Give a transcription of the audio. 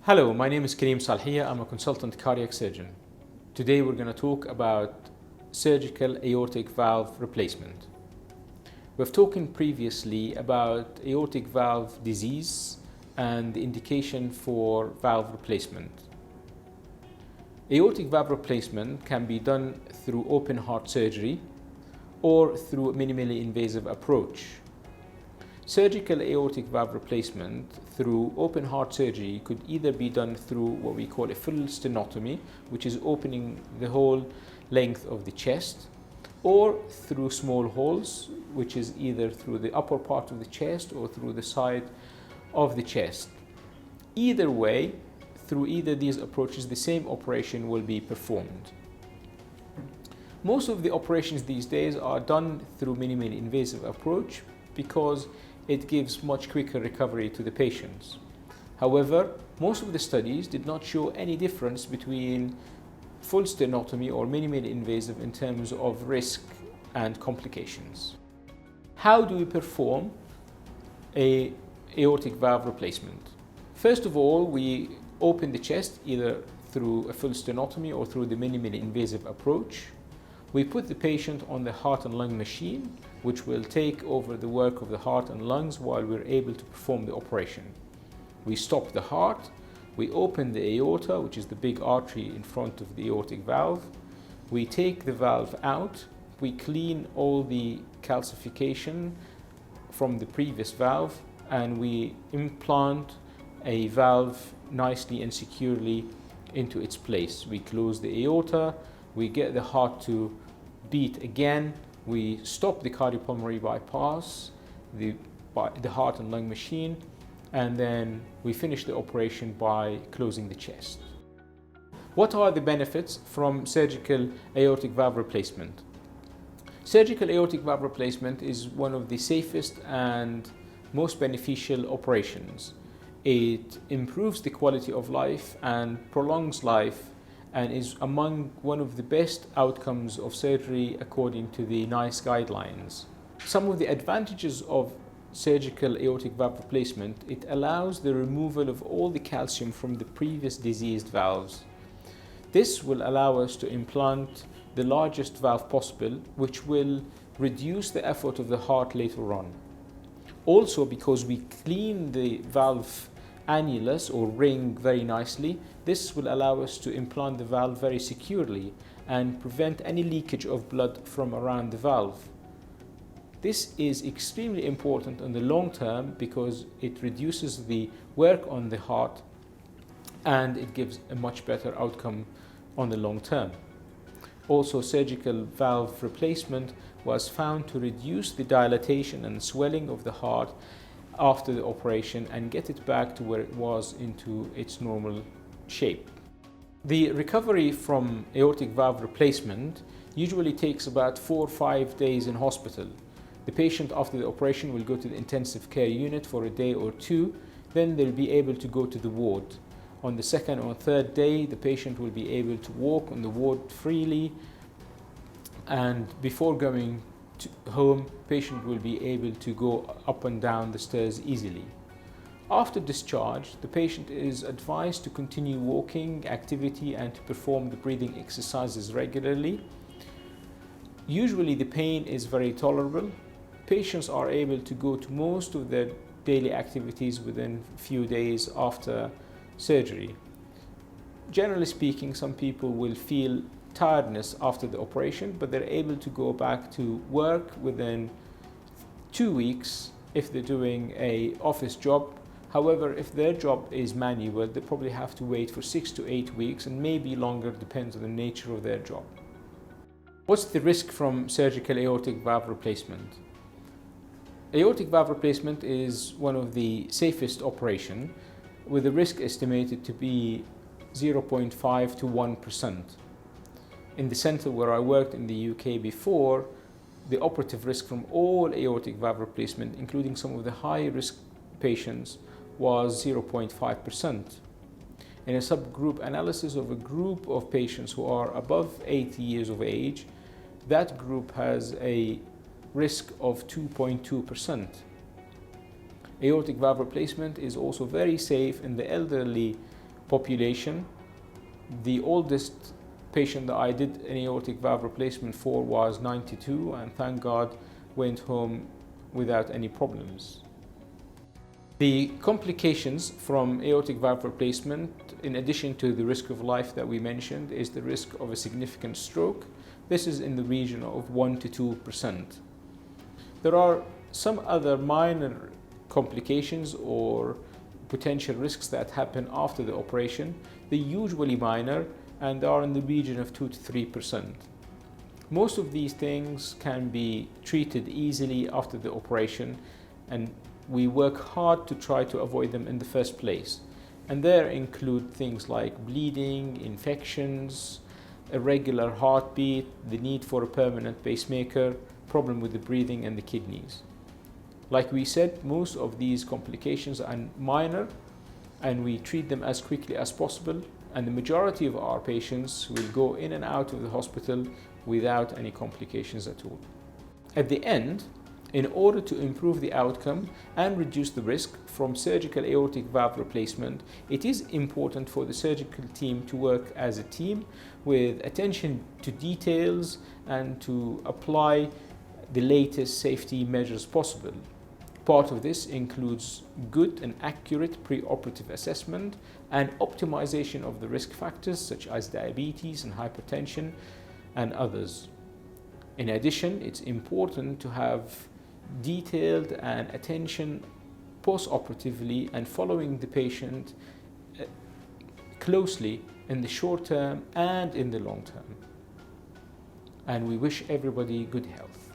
Hello, my name is Kareem Salhiyyah. I'm a consultant cardiac surgeon. Today we're going to talk about surgical aortic valve replacement. We've talked previously about aortic valve disease and the indication for valve replacement. Aortic valve replacement can be done through open heart surgery or through a minimally invasive approach. Surgical aortic valve replacement through open heart surgery could either be done through what we call a full stenotomy, which is opening the whole length of the chest, or through small holes, which is either through the upper part of the chest or through the side of the chest. Either way, through either of these approaches, the same operation will be performed. Most of the operations these days are done through minimally invasive approach because it gives much quicker recovery to the patients. However, most of the studies did not show any difference between full stenotomy or minimally invasive in terms of risk and complications. How do we perform an aortic valve replacement? First of all, we open the chest either through a full stenotomy or through the minimally invasive approach. We put the patient on the heart and lung machine, which will take over the work of the heart and lungs while we're able to perform the operation. We stop the heart, we open the aorta, which is the big artery in front of the aortic valve. We take the valve out, we clean all the calcification from the previous valve, and we implant a valve nicely and securely into its place. We close the aorta, we get the heart to beat again, we stop the cardiopulmonary bypass, the heart and lung machine, and then we finish the operation by closing the chest. What are the benefits from surgical aortic valve replacement? Surgical aortic valve replacement is one of the safest and most beneficial operations. It improves the quality of life and prolongs life, and is among one of the best outcomes of surgery according to the NICE guidelines. Some of the advantages of surgical aortic valve replacement: it allows the removal of all the calcium from the previous diseased valves. This will allow us to implant the largest valve possible, which will reduce the effort of the heart later on. Also, because we clean the valve annulus or ring very nicely, this will allow us to implant the valve very securely and prevent any leakage of blood from around the valve. This is extremely important in the long term because it reduces the work on the heart and it gives a much better outcome on the long term. Also, surgical valve replacement was found to reduce the dilatation and swelling of the heart after the operation and get it back to where it was into its normal shape. The recovery from aortic valve replacement usually takes about 4 or 5 days in hospital. The patient after the operation will go to the intensive care unit for a day or two, then they'll be able to go to the ward. On the second or third day, the patient will be able to walk on the ward freely, and before going home, patient will be able to go up and down the stairs easily. After discharge, the patient is advised to continue walking activity and to perform the breathing exercises regularly. Usually the pain is very tolerable. Patients are able to go to most of their daily activities within a few days after surgery. Generally speaking, some people will feel tiredness after the operation, but they're able to go back to work within 2 weeks if they're doing an office job. However, if their job is manual, they probably have to wait for 6 to 8 weeks and maybe longer, depends on the nature of their job. What's the risk from surgical aortic valve replacement? Aortic valve replacement is one of the safest operations, with the risk estimated to be 0.5 to 1%. In the center where I worked in the UK before, the operative risk from all aortic valve replacement, including some of the high risk patients, was 0.5%. In a subgroup analysis of a group of patients who are above 80 years of age, that group has a risk of 2.2%. Aortic valve replacement is also very safe in the elderly population. The oldest patient that I did an aortic valve replacement for was 92, and thank God went home without any problems. The complications from aortic valve replacement, in addition to the risk of life that we mentioned, is the risk of a significant stroke. This is in the region of 1 to 2%. There are some other minor complications or potential risks that happen after the operation. They're usually minor and are in the region of 2 to 3%. Most of these things can be treated easily after the operation, and we work hard to try to avoid them in the first place. And there include things like bleeding, infections, irregular heartbeat, the need for a permanent pacemaker, problem with the breathing and the kidneys. Like we said, most of these complications are minor and we treat them as quickly as possible, and the majority of our patients will go in and out of the hospital without any complications at all. At the end, in order to improve the outcome and reduce the risk from surgical aortic valve replacement, it is important for the surgical team to work as a team with attention to details and to apply the latest safety measures possible. Part of this includes good and accurate preoperative assessment and optimization of the risk factors such as diabetes and hypertension and others. In addition, it's important to have detailed and attention post-operatively and following the patient closely in the short term and in the long term. And we wish everybody good health.